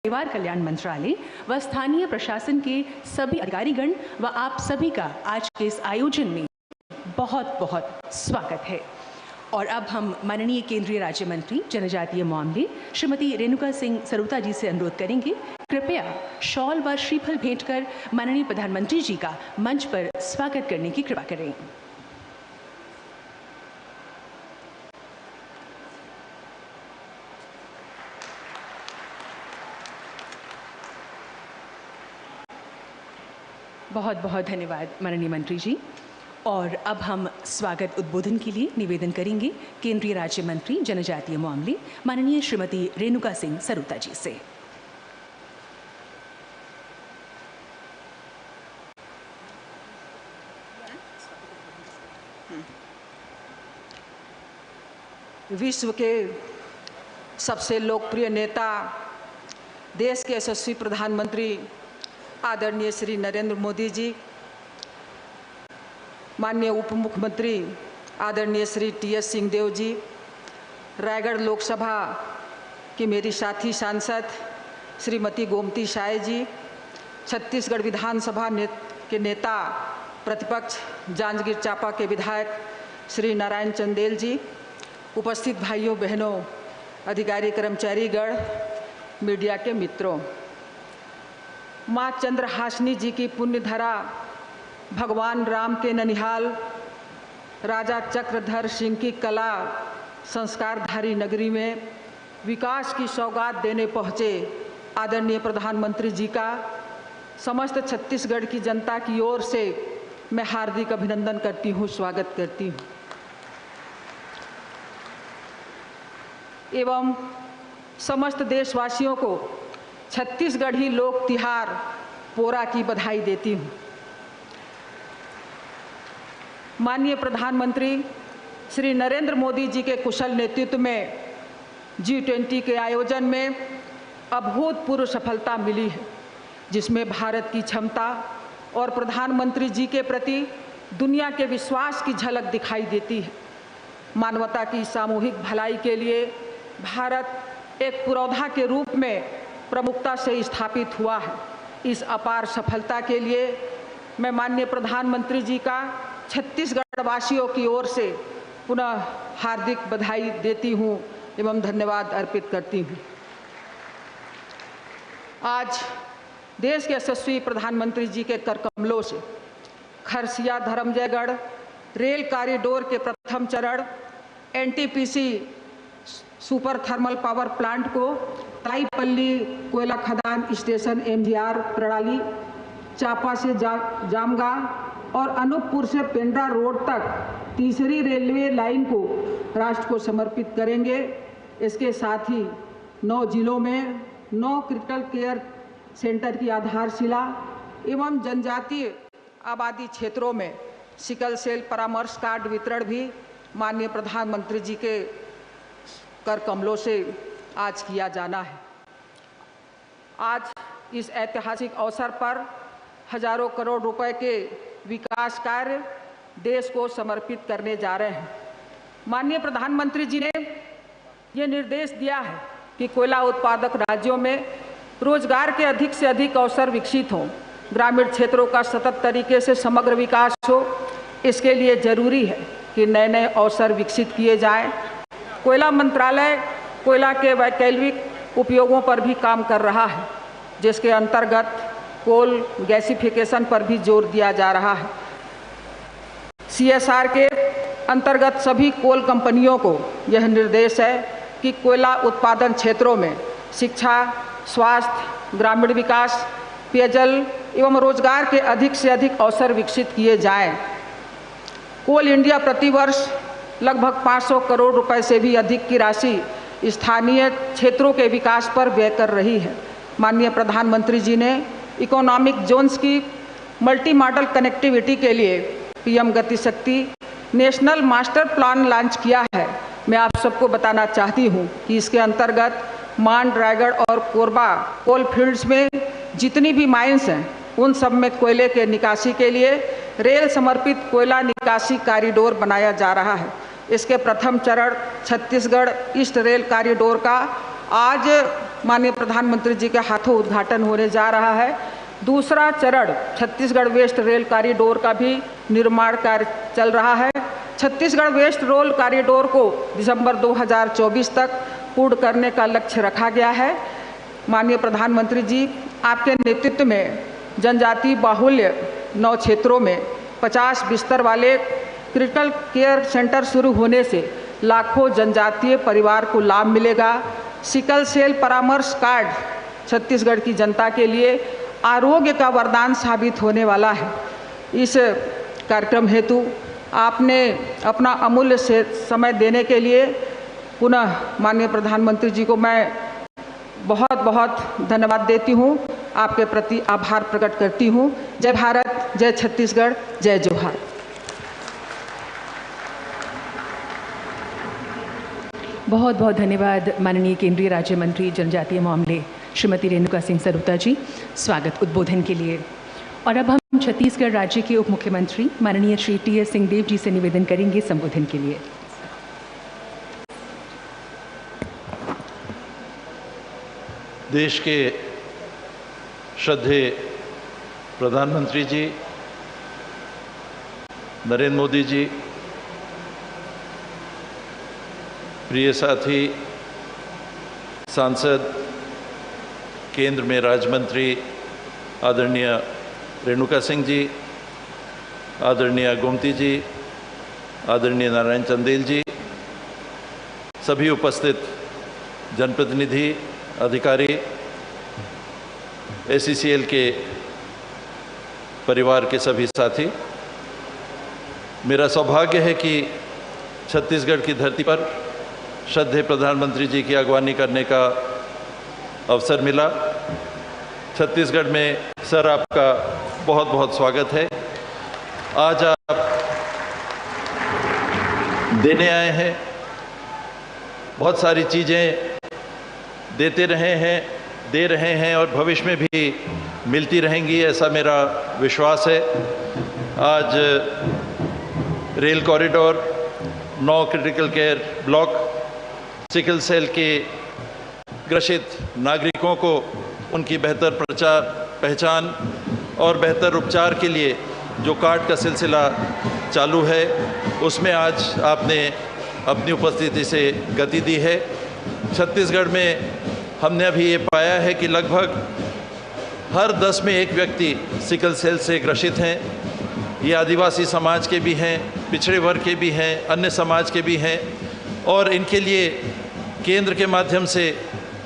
परिवार कल्याण मंत्रालय व स्थानीय प्रशासन के सभी अधिकारीगण व आप सभी का आज के इस आयोजन में बहुत बहुत स्वागत है। और अब हम माननीय केंद्रीय राज्य मंत्री जनजातीय मामले श्रीमती रेणुका सिंह सरुता जी से अनुरोध करेंगे, कृपया शॉल व श्रीफल भेंट कर माननीय प्रधानमंत्री जी का मंच पर स्वागत करने की कृपा करें। बहुत बहुत धन्यवाद माननीय मंत्री जी। और अब हम स्वागत उद्बोधन के लिए निवेदन करेंगे केंद्रीय राज्य मंत्री जनजातीय मामले माननीय श्रीमती रेणुका सिंह सरुता जी से। विश्व के सबसे लोकप्रिय नेता, देश के यशस्वी प्रधानमंत्री आदरणीय श्री नरेंद्र मोदी जी, माननीय उप मुख्यमंत्री आदरणीय श्री टी.एस. सिंहदेव जी, रायगढ़ लोकसभा की मेरी साथी सांसद श्रीमती गोमती शाह जी, छत्तीसगढ़ विधानसभा के नेता प्रतिपक्ष जांजगीर चांपा के विधायक श्री नारायण चंदेल जी, उपस्थित भाइयों बहनों, अधिकारी कर्मचारीगण, मीडिया के मित्रों, माँ चंद्रहासिनी जी की पुण्यधरा भगवान राम के ननिहाल राजा चक्रधर सिंह की कला संस्कारधारी नगरी में विकास की सौगात देने पहुँचे आदरणीय प्रधानमंत्री जी का समस्त छत्तीसगढ़ की जनता की ओर से मैं हार्दिक अभिनंदन करती हूँ, स्वागत करती हूँ एवं समस्त देशवासियों को छत्तीसगढ़ी लोक तिहार पोरा की बधाई देती हूँ। माननीय प्रधानमंत्री श्री नरेंद्र मोदी जी के कुशल नेतृत्व में G20 के आयोजन में अभूतपूर्व सफलता मिली है, जिसमें भारत की क्षमता और प्रधानमंत्री जी के प्रति दुनिया के विश्वास की झलक दिखाई देती है। मानवता की सामूहिक भलाई के लिए भारत एक पुरोधा के रूप में प्रमुखता से स्थापित हुआ है। इस अपार सफलता के लिए मैं माननीय प्रधानमंत्री जी का छत्तीसगढ़ वासियों की ओर से पुनः हार्दिक बधाई देती हूँ एवं धन्यवाद अर्पित करती हूँ। आज देश के यशस्वी प्रधानमंत्री जी के कर कमलों से खरसिया धर्मजयगढ़ रेल कॉरिडोर के प्रथम चरण NTPC super thermal power plant को ताईपल्ली कोयला खदान स्टेशन MGR प्रणाली, चांपा से जामगा और अनूपपुर से पेंड्रा रोड तक तीसरी रेलवे लाइन को राष्ट्र को समर्पित करेंगे। इसके साथ ही 9 जिलों में 9 क्रिटिकल केयर सेंटर की आधारशिला एवं जनजातीय आबादी क्षेत्रों में सिकल सेल परामर्श कार्ड वितरण भी माननीय प्रधानमंत्री जी के कर कमलों से आज किया जाना है। आज इस ऐतिहासिक अवसर पर हजारों करोड़ रुपए के विकास कार्य देश को समर्पित करने जा रहे हैं। माननीय प्रधानमंत्री जी ने ये निर्देश दिया है कि कोयला उत्पादक राज्यों में रोजगार के अधिक से अधिक अवसर विकसित हों, ग्रामीण क्षेत्रों का सतत तरीके से समग्र विकास हो। इसके लिए जरूरी है कि नए नए अवसर विकसित किए जाएं। कोयला मंत्रालय कोयला के वैकल्पिक उपयोगों पर भी काम कर रहा है, जिसके अंतर्गत कोल गैसिफिकेशन पर भी जोर दिया जा रहा है। CSR के अंतर्गत सभी कोल कंपनियों को यह निर्देश है कि कोयला उत्पादन क्षेत्रों में शिक्षा, स्वास्थ्य, ग्रामीण विकास, पेयजल एवं रोजगार के अधिक से अधिक अवसर विकसित किए जाएं। कोल इंडिया प्रतिवर्ष लगभग 500 करोड़ रुपए से भी अधिक की राशि स्थानीय क्षेत्रों के विकास पर व्यय कर रही है। माननीय प्रधानमंत्री जी ने इकोनॉमिक जोन्स की मल्टी मॉडल कनेक्टिविटी के लिए PM गति शक्ति नेशनल मास्टर प्लान लॉन्च किया है। मैं आप सबको बताना चाहती हूँ कि इसके अंतर्गत मांड, रायगढ़ और कोरबा कोल फील्ड्स में जितनी भी माइंस हैं उन सब में कोयले के निकासी के लिए रेल समर्पित कोयला निकासी कॉरिडोर बनाया जा रहा है। इसके प्रथम चरण छत्तीसगढ़ ईस्ट रेल कॉरिडोर का आज माननीय प्रधानमंत्री जी के हाथों उद्घाटन होने जा रहा है। दूसरा चरण छत्तीसगढ़ वेस्ट रेल कॉरिडोर का भी निर्माण कार्य चल रहा है। छत्तीसगढ़ वेस्ट रेल कॉरिडोर को दिसंबर 2024 तक पूर्ण करने का लक्ष्य रखा गया है। माननीय प्रधानमंत्री जी, आपके नेतृत्व में जनजातीय बाहुल्य 9 क्षेत्रों में 50 बिस्तर वाले क्रिटिकल केयर सेंटर शुरू होने से लाखों जनजातीय परिवार को लाभ मिलेगा। सिकल सेल परामर्श कार्ड छत्तीसगढ़ की जनता के लिए आरोग्य का वरदान साबित होने वाला है। इस कार्यक्रम हेतु आपने अपना अमूल्य समय देने के लिए पुनः माननीय प्रधानमंत्री जी को मैं बहुत बहुत धन्यवाद देती हूँ, आपके प्रति आभार प्रकट करती हूँ। जय भारत, जय छत्तीसगढ़, जय जोहार। बहुत बहुत धन्यवाद माननीय केंद्रीय राज्य मंत्री जनजातीय मामले श्रीमती रेणुका सिंह सरूता जी, स्वागत उद्बोधन के लिए। और अब हम छत्तीसगढ़ राज्य के उप मुख्यमंत्री माननीय श्री टी.एस. सिंहदेव जी से निवेदन करेंगे संबोधन के लिए। देश के श्रद्धेय प्रधानमंत्री जी नरेंद्र मोदी जी, प्रिय साथी सांसद, केंद्र में राज्य मंत्री आदरणीय रेणुका सिंह जी, आदरणीय गोमती जी, आदरणीय नारायण चंदेल जी, सभी उपस्थित जनप्रतिनिधि, अधिकारी, ACCL के परिवार के सभी साथी, मेरा सौभाग्य है कि छत्तीसगढ़ की धरती पर श्रद्धेय प्रधानमंत्री जी की अगवानी करने का अवसर मिला। छत्तीसगढ़ में सर आपका बहुत बहुत स्वागत है। आज आप देने आए हैं, बहुत सारी चीज़ें देते रहे हैं, दे रहे हैं और भविष्य में भी मिलती रहेंगी, ऐसा मेरा विश्वास है। आज rail corridor, 9 critical care block, sickle cell के ग्रसित नागरिकों को उनकी बेहतर प्रचार, पहचान और बेहतर उपचार के लिए जो कार्ड का सिलसिला चालू है, उसमें आज आपने अपनी उपस्थिति से गति दी है। छत्तीसगढ़ में हमने अभी ये पाया है कि लगभग हर 10 में 1 व्यक्ति सिकल सेल से ग्रसित हैं। ये आदिवासी समाज के भी हैं, पिछड़े वर्ग के भी हैं, अन्य समाज के भी हैं और इनके लिए केंद्र के माध्यम से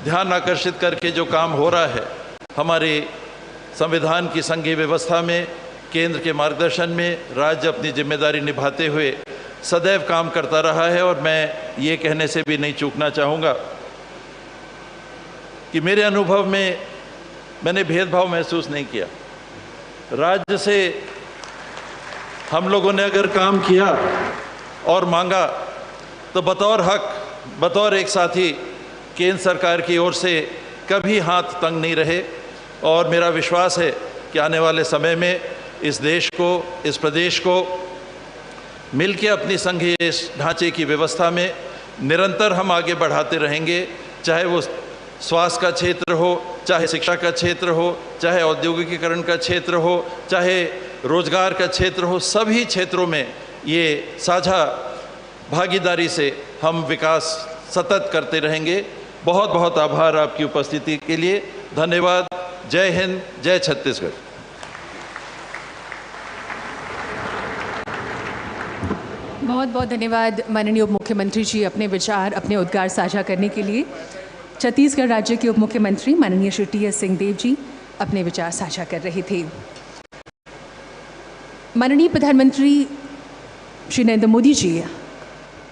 ध्यान आकर्षित करके जो काम हो रहा है, हमारे संविधान की संघीय व्यवस्था में, केंद्र के मार्गदर्शन में राज्य अपनी जिम्मेदारी निभाते हुए सदैव काम करता रहा है। और मैं ये कहने से भी नहीं चूकना चाहूँगा कि मेरे अनुभव में मैंने भेदभाव महसूस नहीं किया। राज्य से हम लोगों ने अगर काम किया और मांगा तो बतौर हक, बतौर एक साथी केंद्र सरकार की ओर से कभी हाथ तंग नहीं रहे। और मेरा विश्वास है कि आने वाले समय में इस देश को, इस प्रदेश को मिलकर अपनी संघीय ढांचे की व्यवस्था में निरंतर हम आगे बढ़ाते रहेंगे, चाहे वो स्वास्थ्य का क्षेत्र हो, चाहे शिक्षा का क्षेत्र हो, चाहे औद्योगिकीकरण का क्षेत्र हो, चाहे रोजगार का क्षेत्र हो। सभी क्षेत्रों में ये साझा भागीदारी से हम विकास सतत करते रहेंगे। बहुत बहुत आभार आपकी उपस्थिति के लिए। धन्यवाद। जय हिंद, जय छत्तीसगढ़। बहुत बहुत धन्यवाद माननीय उप मुख्यमंत्री जी, अपने विचार, अपने उद्गार साझा करने के लिए। छत्तीसगढ़ राज्य के उप मुख्यमंत्री माननीय श्री टी.एस. सिंहदेव जी अपने विचार साझा कर रहे थे। माननीय प्रधानमंत्री श्री नरेंद्र मोदी जी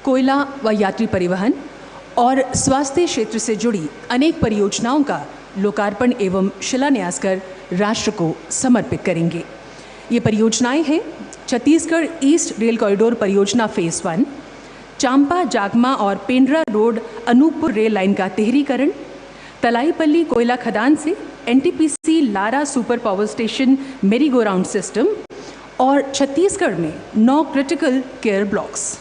कोयला व यात्री परिवहन और स्वास्थ्य क्षेत्र से जुड़ी अनेक परियोजनाओं का लोकार्पण एवं शिलान्यास कर राष्ट्र को समर्पित करेंगे। ये परियोजनाएं हैं छत्तीसगढ़ ईस्ट रेल कॉरिडोर परियोजना फेज़ 1, चांपा, जागमा और Pendra road Anuppur rail line का तिहरीकरण, तलाईपल्ली कोयला खदान से NTPC Lara super power station मेरी गो राउंड सिस्टम और छत्तीसगढ़ में 9 क्रिटिकल केयर ब्लॉक्स।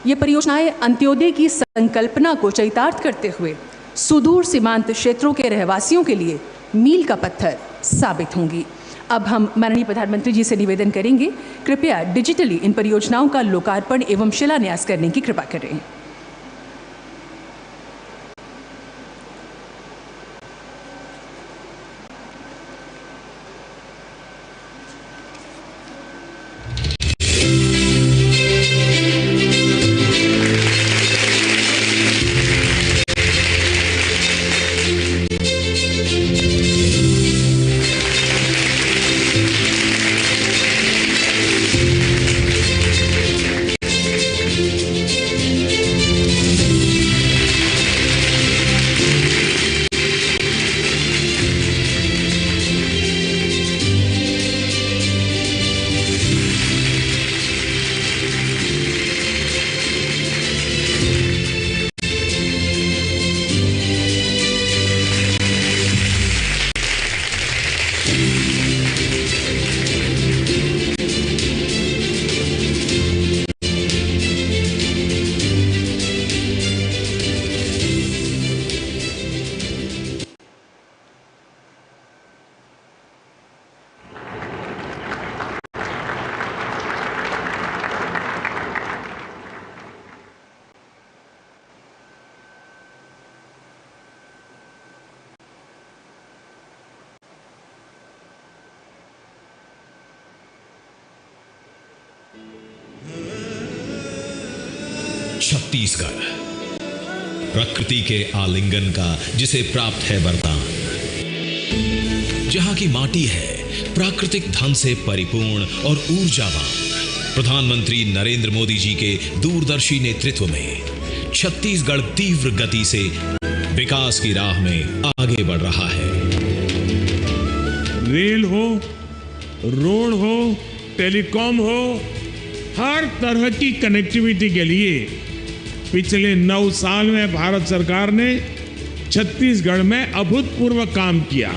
ये परियोजनाएं अंत्योदय की संकल्पना को चरितार्थ करते हुए सुदूर सीमांत क्षेत्रों के रहवासियों के लिए मील का पत्थर साबित होंगी। अब हम माननीय प्रधानमंत्री जी से निवेदन करेंगे, कृपया डिजिटली इन परियोजनाओं का लोकार्पण एवं शिलान्यास करने की कृपा करें। छत्तीसगढ़ प्रकृति के आलिंगन का जिसे प्राप्त है वरदान, जहां की माटी है प्राकृतिक धन से परिपूर्ण और ऊर्जावान। प्रधानमंत्री नरेंद्र मोदी जी के दूरदर्शी नेतृत्व में छत्तीसगढ़ तीव्र गति से विकास की राह में आगे बढ़ रहा है। रेल हो, रोड हो, टेलीकॉम हो, हर तरह की कनेक्टिविटी के लिए पिछले 9 साल में भारत सरकार ने छत्तीसगढ़ में अभूतपूर्व काम किया।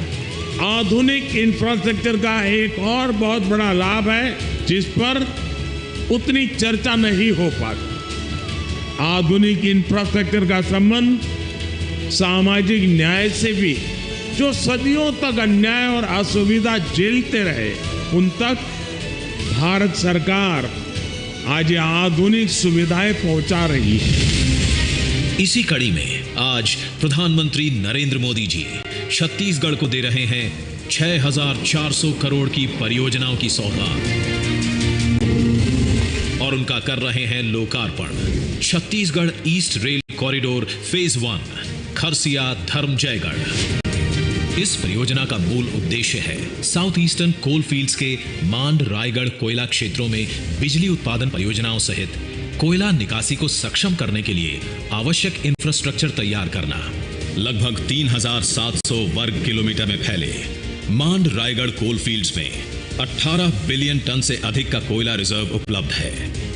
आधुनिक इंफ्रास्ट्रक्चर का एक और बहुत बड़ा लाभ है जिस पर उतनी चर्चा नहीं हो पाती। आधुनिक इंफ्रास्ट्रक्चर का संबंध सामाजिक न्याय से भी, जो सदियों तक अन्याय और असुविधा झेलते रहे उन तक भारत सरकार आज ये आधुनिक सुविधाएं पहुंचा रही है। इसी कड़ी में आज प्रधानमंत्री नरेंद्र मोदी जी छत्तीसगढ़ को दे रहे हैं 6,400 करोड़ की परियोजनाओं की सौगात और उनका कर रहे हैं लोकार्पण। Chhattisgarh east rail corridor phase 1 Kharsia Dharamjaigarh. इस परियोजना का मूल उद्देश्य है साउथ ईस्टर्न कोल फील्ड्स के मांड, रायगढ़ कोयला क्षेत्रों में बिजली उत्पादन परियोजनाओं सहित कोयला निकासी को सक्षम करने के लिए आवश्यक इंफ्रास्ट्रक्चर तैयार करना। लगभग 3,700 वर्ग किलोमीटर में फैले मांड रायगढ़ कोल फील्ड्स में 18 बिलियन टन से अधिक का कोयला रिजर्व उपलब्ध है।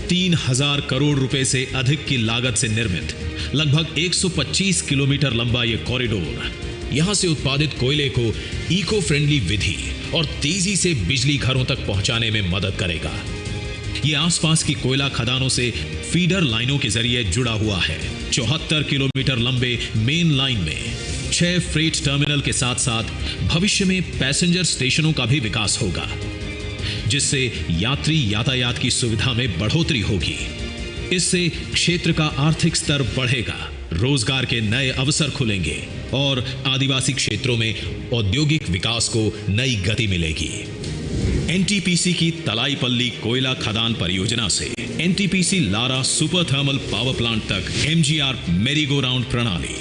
3,000 करोड़ रुपए से अधिक की लागत से निर्मित लगभग 125 किलोमीटर लंबा यह कॉरिडोर यहां से उत्पादित कोयले को इको फ्रेंडली विधि और तेजी से बिजली घरों तक पहुंचाने में मदद करेगा। यह आसपास की कोयला खदानों से फीडर लाइनों के जरिए जुड़ा हुआ है। 74 किलोमीटर लंबे मेन लाइन में 6 फ्रेट टर्मिनल के साथ साथ भविष्य में पैसेंजर स्टेशनों का भी विकास होगा, जिससे यात्री यातायात की सुविधा में बढ़ोतरी होगी। इससे क्षेत्र का आर्थिक स्तर बढ़ेगा, रोजगार के नए अवसर खुलेंगे और आदिवासी क्षेत्रों में औद्योगिक विकास को नई गति मिलेगी। एनटीपीसी की तलाईपल्ली कोयला खदान परियोजना से NTPC Lara super thermal power plant तक एमजीआर मेरी गो राउंड प्रणाली,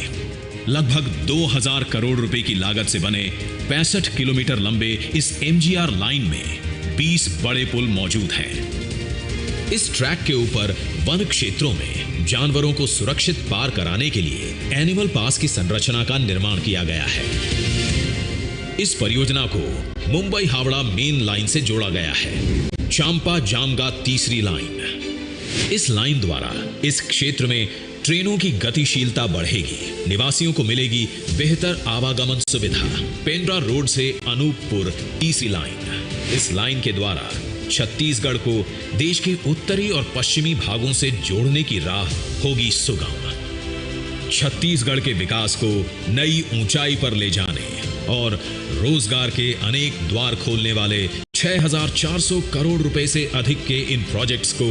लगभग 2,000 करोड़ रुपए की लागत से बने 65 किलोमीटर लंबे इस एमजीआर लाइन में 20 बड़े पुल मौजूद हैं। इस ट्रैक के ऊपर वन क्षेत्रों में जानवरों को सुरक्षित पार कराने के लिए एनिमल पास की संरचना का निर्माण किया गया है। इस परियोजना को मुंबई हावड़ा मेन लाइन से जोड़ा गया है। चांपा जामगा तीसरी लाइन। इस लाइन द्वारा इस क्षेत्र में ट्रेनों की गतिशीलता बढ़ेगी, निवासियों को मिलेगी बेहतर आवागमन सुविधा। पेंड्रा रोड से अनूपपुर तीसरी लाइन। इस लाइन के द्वारा छत्तीसगढ़ को देश के उत्तरी और पश्चिमी भागों से जोड़ने की राह होगी सुगम। छत्तीसगढ़ के विकास को नई ऊंचाई पर ले जाने और रोजगार के अनेक द्वार खोलने वाले 6,400 करोड़ रुपए से अधिक के इन प्रोजेक्ट्स को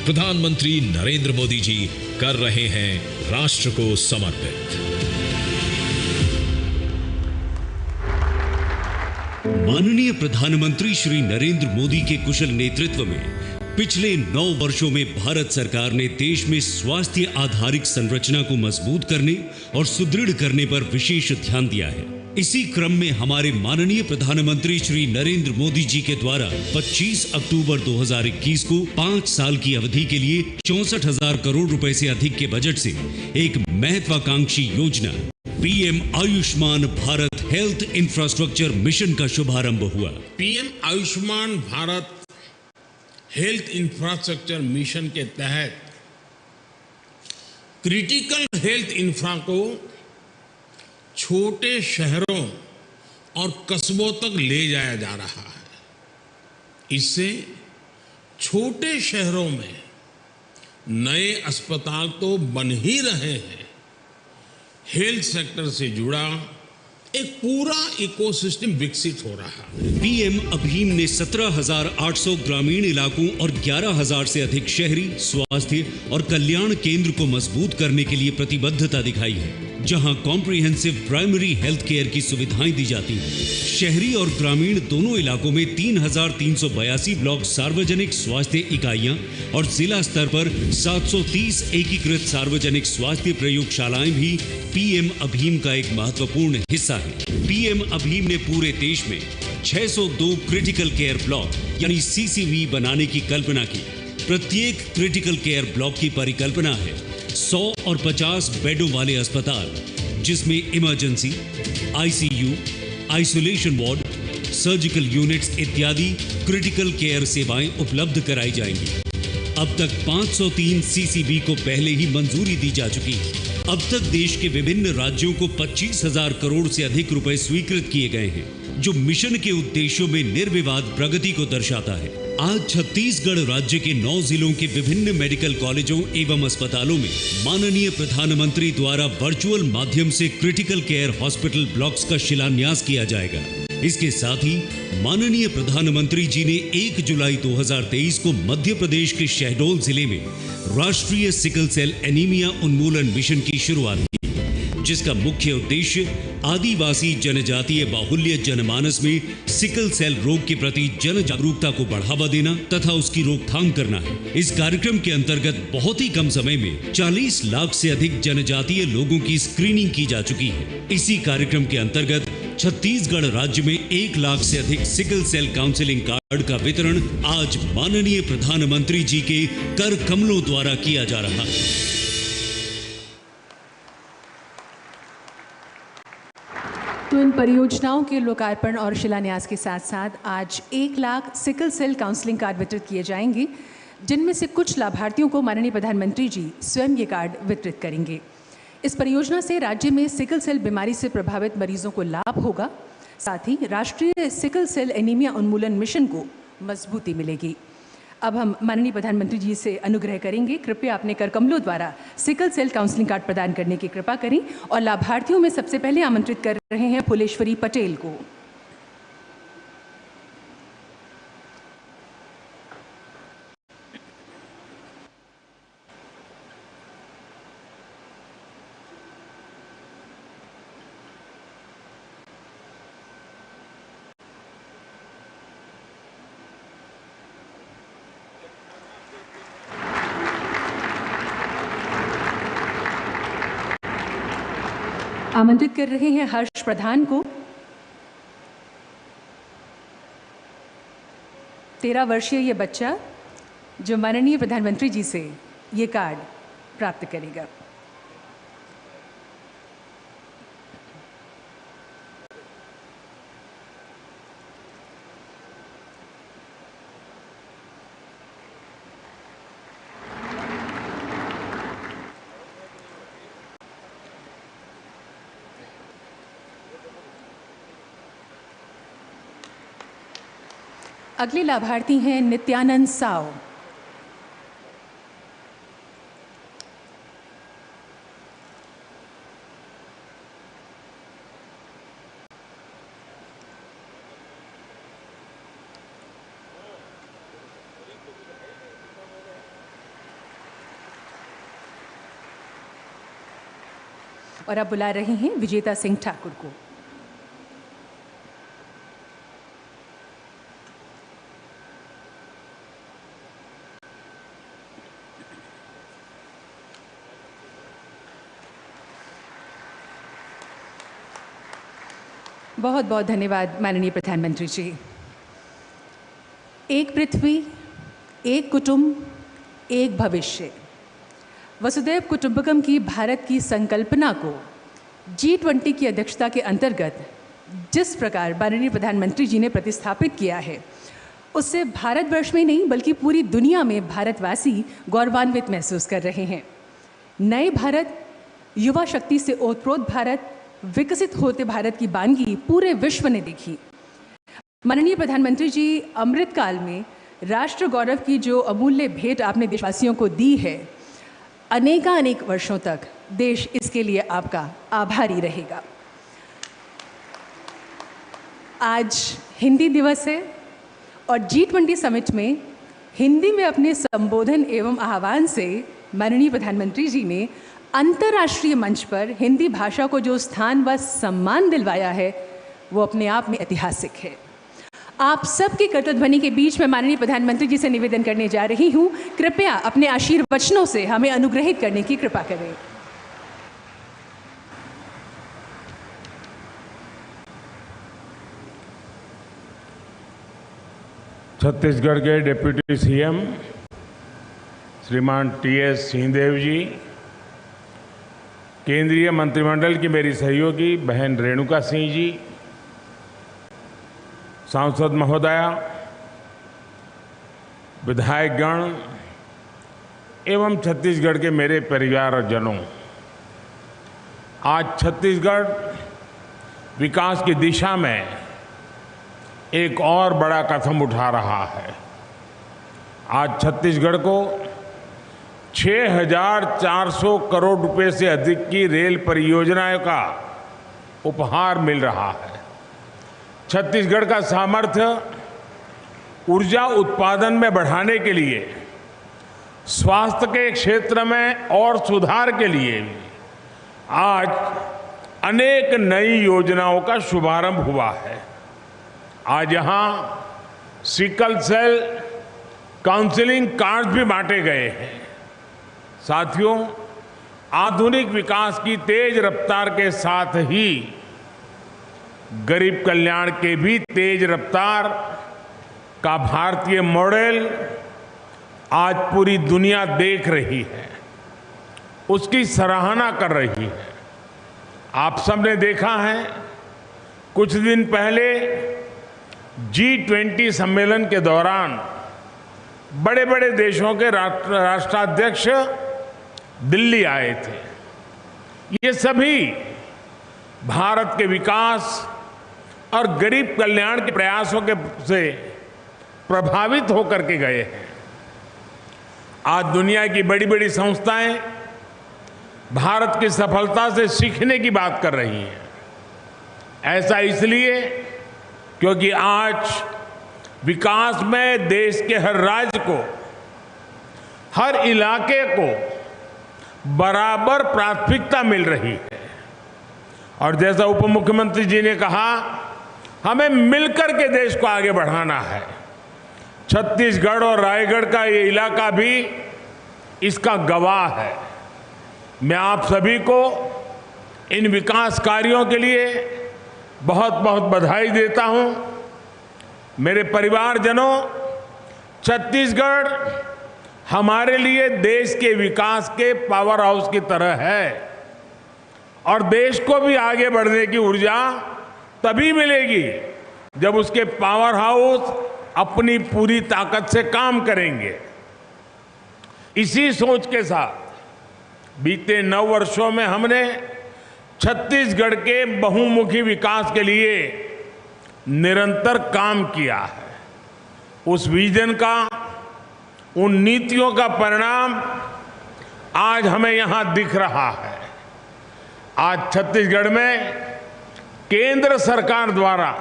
प्रधानमंत्री नरेंद्र मोदी जी कर रहे हैं राष्ट्र को समर्पित। माननीय प्रधानमंत्री श्री नरेंद्र मोदी के कुशल नेतृत्व में पिछले 9 वर्षों में भारत सरकार ने देश में स्वास्थ्य आधारित संरचना को मजबूत करने और सुदृढ़ करने पर विशेष ध्यान दिया है। इसी क्रम में हमारे माननीय प्रधानमंत्री श्री नरेंद्र मोदी जी के द्वारा 25 अक्टूबर 2021 को 5 साल की अवधि के लिए 64,000 करोड़ रुपए से अधिक के बजट से एक महत्वाकांक्षी योजना PM Ayushman Bharat health infrastructure mission का शुभारंभ हुआ। PM Ayushman Bharat health infrastructure mission के तहत क्रिटिकल हेल्थ इंफ्रा को छोटे शहरों और कस्बों तक ले जाया जा रहा है। इससे छोटे शहरों में नए अस्पताल तो बन ही रहे हैं, हेल्थ सेक्टर से जुड़ा एक पूरा इकोसिस्टम विकसित हो रहा है। पीएम अभीम ने 17,800 ग्रामीण इलाकों और 11,000 से अधिक शहरी स्वास्थ्य और कल्याण केंद्र को मजबूत करने के लिए प्रतिबद्धता दिखाई है, जहां कॉम्प्रिहेंसिव प्राइमरी हेल्थ केयर की सुविधाएं दी जाती हैं। शहरी और ग्रामीण दोनों इलाकों में 3,382 ब्लॉक सार्वजनिक स्वास्थ्य इकाइयां और जिला स्तर पर 730 एकीकृत सार्वजनिक स्वास्थ्य प्रयोगशालाएं भी पीएम अभीम का एक महत्वपूर्ण हिस्सा है। पीएम अभीम ने पूरे देश में 602 क्रिटिकल केयर ब्लॉक यानी सीसीवी बनाने की कल्पना की। प्रत्येक क्रिटिकल केयर ब्लॉक की परिकल्पना है 100 और 50 बेडों वाले अस्पताल, जिसमें emergency, ICU, isolation ward, surgical units इत्यादि क्रिटिकल केयर सेवाएं उपलब्ध कराई जाएंगी। अब तक 503 सीसीबी को पहले ही मंजूरी दी जा चुकी है। अब तक देश के विभिन्न राज्यों को 25,000 करोड़ से अधिक रुपए स्वीकृत किए गए हैं, जो मिशन के उद्देश्यों में निर्विवाद प्रगति को दर्शाता है। आज छत्तीसगढ़ राज्य के 9 जिलों के विभिन्न मेडिकल कॉलेजों एवं अस्पतालों में माननीय प्रधानमंत्री द्वारा वर्चुअल माध्यम से क्रिटिकल केयर हॉस्पिटल ब्लॉक्स का शिलान्यास किया जाएगा। इसके साथ ही माननीय प्रधानमंत्री जी ने 1 जुलाई 2023 को मध्य प्रदेश के शहडोल जिले में राष्ट्रीय सिकल सेल एनीमिया उन्मूलन मिशन की शुरुआत की, जिसका मुख्य उद्देश्य आदिवासी जनजातीय बाहुल्य जनमानस में सिकल सेल रोग के प्रति जन जागरूकता को बढ़ावा देना तथा उसकी रोकथाम करना है। इस कार्यक्रम के अंतर्गत बहुत ही कम समय में 40 लाख से अधिक जनजातीय लोगों की स्क्रीनिंग की जा चुकी है। इसी कार्यक्रम के अंतर्गत छत्तीसगढ़ राज्य में 1 लाख से अधिक सिकल सेल काउंसलिंग कार्ड का वितरण आज माननीय प्रधानमंत्री जी के कर कमलों द्वारा किया जा रहा है। तो इन परियोजनाओं के लोकार्पण और शिलान्यास के साथ साथ आज 1 lakh sickle cell counselling card वितरित किए जाएंगे, जिनमें से कुछ लाभार्थियों को माननीय प्रधानमंत्री जी स्वयं ये कार्ड वितरित करेंगे। इस परियोजना से राज्य में सिकल सेल बीमारी से प्रभावित मरीजों को लाभ होगा, साथ ही राष्ट्रीय सिकल सेल एनीमिया उन्मूलन मिशन को मजबूती मिलेगी। अब हम माननीय प्रधानमंत्री जी से अनुग्रह करेंगे, कृपया अपने कर कमलों द्वारा सिकल सेल काउंसलिंग कार्ड प्रदान करने की कृपा करें और लाभार्थियों में सबसे पहले आमंत्रित कर रहे हैं फुलेश्वरी पटेल को। आमंत्रित कर रहे हैं हर्ष प्रधान को। 13 वर्षीय ये बच्चा जो माननीय प्रधानमंत्री जी से ये कार्ड प्राप्त करेगा। अगले लाभार्थी हैं नित्यानंद साव। और अब बुला रहे हैं विजेता सिंह ठाकुर को। बहुत बहुत धन्यवाद माननीय प्रधानमंत्री जी। एक पृथ्वी, एक कुटुंब, एक भविष्य, वसुधैव कुटुंबकम की भारत की संकल्पना को G20 की अध्यक्षता के अंतर्गत जिस प्रकार माननीय प्रधानमंत्री जी ने प्रतिस्थापित किया है, उससे भारतवर्ष में नहीं बल्कि पूरी दुनिया में भारतवासी गौरवान्वित महसूस कर रहे हैं। नए भारत, युवा शक्ति से ओतप्रोत भारत, विकसित होते भारत की बानगी पूरे विश्व ने देखी। माननीय प्रधानमंत्री जी, अमृतकाल में राष्ट्र गौरव की जो अमूल्य भेंट आपने देशवासियों को दी है, अनेक वर्षों तक देश इसके लिए आपका आभारी रहेगा। आज हिंदी दिवस है और G20 समिट में हिंदी में अपने संबोधन एवं आह्वान से माननीय प्रधानमंत्री जी ने अंतर्राष्ट्रीय मंच पर हिंदी भाषा को जो स्थान व सम्मान दिलवाया है, वो अपने आप में ऐतिहासिक है। आप सबके कर्तव्यध्वनि के बीच में माननीय प्रधानमंत्री जी से निवेदन करने जा रही हूँ, कृपया अपने आशीर्वचनों से हमें अनुग्रहित करने की कृपा करें। छत्तीसगढ़ के डिप्टी सीएम श्रीमान TS सिंहदेव जी, केंद्रीय मंत्रिमंडल की मेरी सहयोगी बहन रेणुका सिंह जी, सांसद महोदया, विधायकगण एवं छत्तीसगढ़ के मेरे परिवारजनों, आज छत्तीसगढ़ विकास की दिशा में एक और बड़ा कदम उठा रहा है। आज छत्तीसगढ़ को 6,400 करोड़ रुपए से अधिक की रेल परियोजनाओं का उपहार मिल रहा है। छत्तीसगढ़ का सामर्थ्य ऊर्जा उत्पादन में बढ़ाने के लिए, स्वास्थ्य के क्षेत्र में और सुधार के लिए आज अनेक नई योजनाओं का शुभारंभ हुआ है। आज यहाँ सिकल सेल काउंसलिंग कार्ड भी बांटे गए हैं। साथियों, आधुनिक विकास की तेज रफ्तार के साथ ही गरीब कल्याण के भी तेज रफ्तार का भारतीय मॉडल आज पूरी दुनिया देख रही है, उसकी सराहना कर रही है। आप सबने देखा है, कुछ दिन पहले G20 सम्मेलन के दौरान बड़े बड़े देशों के राष्ट्राध्यक्ष दिल्ली आए थे। ये सभी भारत के विकास और गरीब कल्याण के प्रयासों से प्रभावित होकर के गए हैं। आज दुनिया की बड़ी बड़ी संस्थाएं भारत की सफलता से सीखने की बात कर रही हैं। ऐसा इसलिए क्योंकि आज विकास में देश के हर राज्य को, हर इलाके को बराबर प्राथमिकता मिल रही है। और जैसा उप मुख्यमंत्री जी ने कहा, हमें मिलकर के देश को आगे बढ़ाना है। छत्तीसगढ़ और रायगढ़ का ये इलाका भी इसका गवाह है। मैं आप सभी को इन विकास कार्यों के लिए बहुत बहुत बधाई देता हूं। मेरे परिवारजनों, छत्तीसगढ़ हमारे लिए देश के विकास के पावर हाउस की तरह है और देश को भी आगे बढ़ने की ऊर्जा तभी मिलेगी जब उसके पावर हाउस अपनी पूरी ताकत से काम करेंगे। इसी सोच के साथ बीते 9 वर्षों में हमने छत्तीसगढ़ के बहुमुखी विकास के लिए निरंतर काम किया है। उस विजन का, उन नीतियों का परिणाम आज हमें यहां दिख रहा है। आज छत्तीसगढ़ में केंद्र सरकार द्वारा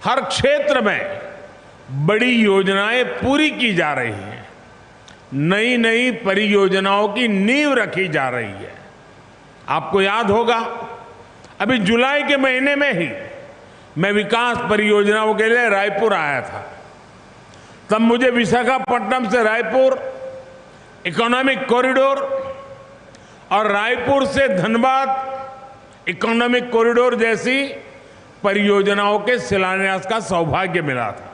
हर क्षेत्र में बड़ी योजनाएं पूरी की जा रही हैं। नई नई परियोजनाओं की नींव रखी जा रही है। आपको याद होगा, अभी जुलाई के महीने में ही मैं विकास परियोजनाओं के लिए रायपुर आया था। तब मुझे विशाखापट्टनम से रायपुर इकोनॉमिक कॉरिडोर और रायपुर से धनबाद इकोनॉमिक कॉरिडोर जैसी परियोजनाओं के शिलान्यास का सौभाग्य मिला था।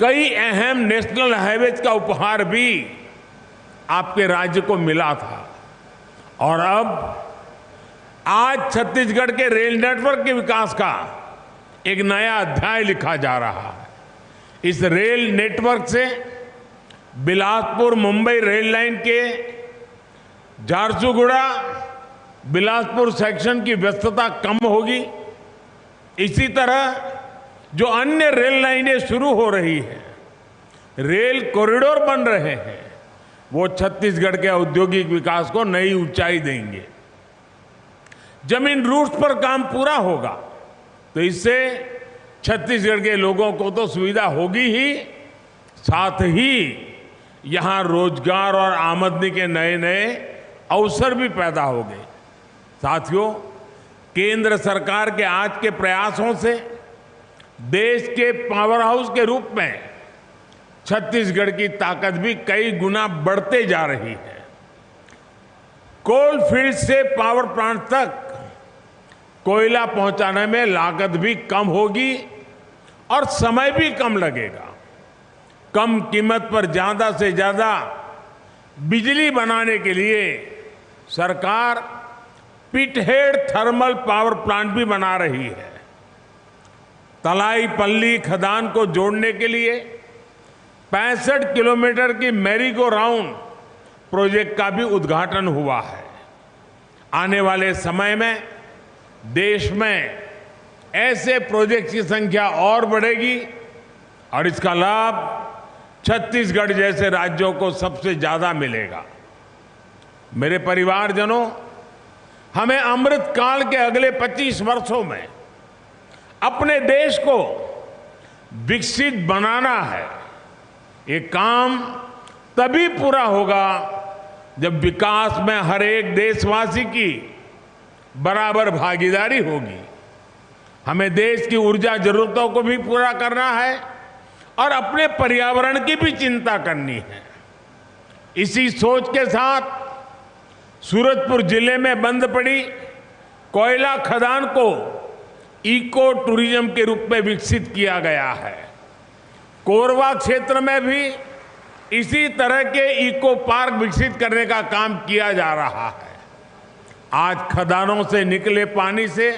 कई अहम नेशनल हाईवेज का उपहार भी आपके राज्य को मिला था। और अब आज छत्तीसगढ़ के रेल नेटवर्क के विकास का एक नया अध्याय लिखा जा रहा है। इस रेल नेटवर्क से बिलासपुर मुंबई रेल लाइन के झारसुगुड़ा बिलासपुर सेक्शन की व्यस्तता कम होगी। इसी तरह जो अन्य रेल लाइनें शुरू हो रही हैं, रेल कॉरिडोर बन रहे हैं, वो छत्तीसगढ़ के औद्योगिक विकास को नई ऊंचाई देंगे। जब इन रूट्स पर काम पूरा होगा तो इससे छत्तीसगढ़ के लोगों को तो सुविधा होगी ही, साथ ही यहां रोजगार और आमदनी के नए नए अवसर भी पैदा होंगे। साथियों, केंद्र सरकार के आज के प्रयासों से देश के पावर हाउस के रूप में छत्तीसगढ़ की ताकत भी कई गुना बढ़ते जा रही है। कोल फील्ड से पावर प्लांट तक कोयला पहुंचाने में लागत भी कम होगी और समय भी कम लगेगा। कम कीमत पर ज्यादा से ज्यादा बिजली बनाने के लिए सरकार पिटहेड थर्मल पावर प्लांट भी बना रही है। तलाईपल्ली खदान को जोड़ने के लिए 65 किलोमीटर की मैरी गो राउंड प्रोजेक्ट का भी उद्घाटन हुआ है। आने वाले समय में देश में ऐसे प्रोजेक्ट की संख्या और बढ़ेगी और इसका लाभ छत्तीसगढ़ जैसे राज्यों को सबसे ज्यादा मिलेगा। मेरे परिवारजनों, हमें अमृत काल के अगले 25 वर्षों में अपने देश को विकसित बनाना है। ये काम तभी पूरा होगा जब विकास में हर एक देशवासी की बराबर भागीदारी होगी। हमें देश की ऊर्जा जरूरतों को भी पूरा करना है और अपने पर्यावरण की भी चिंता करनी है। इसी सोच के साथ सूरजपुर जिले में बंद पड़ी कोयला खदान को इको टूरिज्म के रूप में विकसित किया गया है। कोरबा क्षेत्र में भी इसी तरह के इको पार्क विकसित करने का काम किया जा रहा है। आज खदानों से निकले पानी से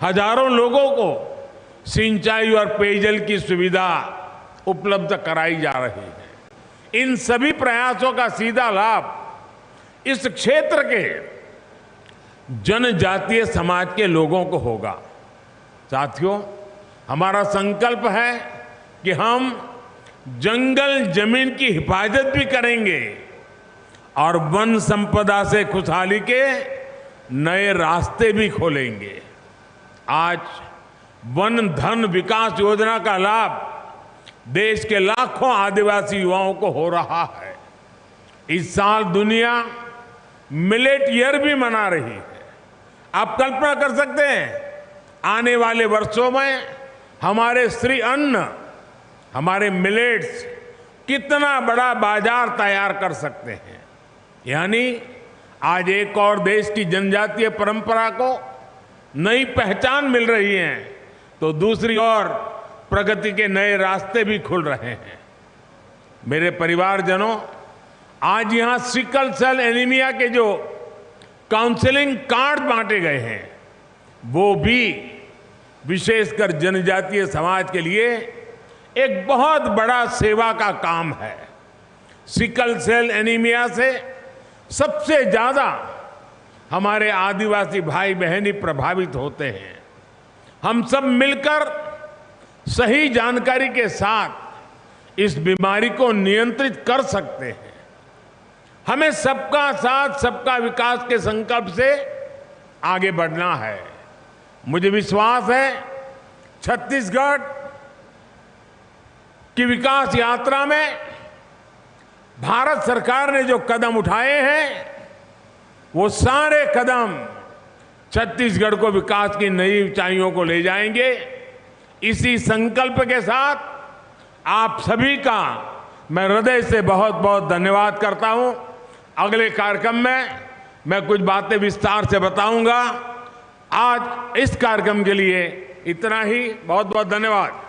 हजारों लोगों को सिंचाई और पेयजल की सुविधा उपलब्ध कराई जा रही है। इन सभी प्रयासों का सीधा लाभ इस क्षेत्र के जनजातीय समाज के लोगों को होगा। साथियों, हमारा संकल्प है कि हम जंगल जमीन की हिफाजत भी करेंगे और वन संपदा से खुशहाली के नए रास्ते भी खोलेंगे। आज वन धन विकास योजना का लाभ देश के लाखों आदिवासी युवाओं को हो रहा है। इस साल दुनिया मिलेट ईयर भी मना रही है। आप कल्पना कर सकते हैं, आने वाले वर्षों में हमारे श्री अन्न, हमारे मिलेट्स कितना बड़ा बाजार तैयार कर सकते हैं। यानी आज एक और देश की जनजातीय परंपरा को नई पहचान मिल रही है, तो दूसरी ओर प्रगति के नए रास्ते भी खुल रहे हैं। मेरे परिवारजनों, आज यहां सिकल सेल एनीमिया के जो काउंसलिंग कार्ड बांटे गए हैं, वो भी विशेषकर जनजातीय समाज के लिए एक बहुत बड़ा सेवा का काम है। सिकल सेल एनीमिया से सबसे ज्यादा हमारे आदिवासी भाई बहन ही प्रभावित होते हैं। हम सब मिलकर सही जानकारी के साथ इस बीमारी को नियंत्रित कर सकते हैं। हमें सबका साथ सबका विकास के संकल्प से आगे बढ़ना है। मुझे विश्वास है छत्तीसगढ़ की विकास यात्रा में भारत सरकार ने जो कदम उठाए हैं वो सारे कदम छत्तीसगढ़ को विकास की नई ऊंचाइयों को ले जाएंगे। इसी संकल्प के साथ आप सभी का मैं हृदय से बहुत बहुत धन्यवाद करता हूं। अगले कार्यक्रम में मैं कुछ बातें विस्तार से बताऊंगा। आज इस कार्यक्रम के लिए इतना ही। बहुत बहुत धन्यवाद।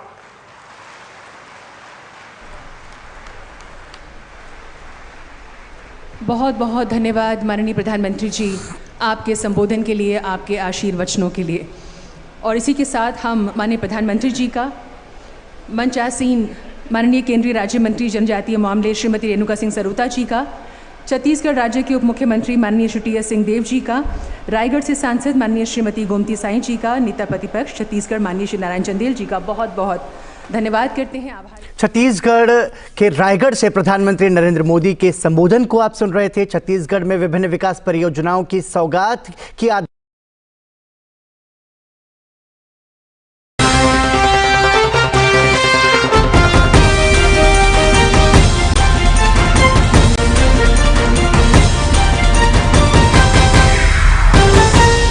बहुत बहुत धन्यवाद माननीय प्रधानमंत्री जी, आपके संबोधन के लिए, आपके आशीर्वचनों के लिए। और इसी के साथ हम माननीय प्रधानमंत्री जी का मंचासीन माननीय केंद्रीय राज्य मंत्री जनजातीय मामले श्रीमती रेणुका सिंह सरूता जी का, छत्तीसगढ़ राज्य के उप मुख्यमंत्री माननीय श्री टी.एस. सिंहदेव जी का, रायगढ़ से सांसद माननीय श्रीमती गोमती साई जी का, नेता प्रतिपक्ष छत्तीसगढ़ माननीय श्री नारायण चंदेल जी का बहुत बहुत धन्यवाद करते हैं। आभार। छत्तीसगढ़ के रायगढ़ से प्रधानमंत्री नरेंद्र मोदी के संबोधन को आप सुन रहे थे। छत्तीसगढ़ में विभिन्न विकास परियोजनाओं की सौगात की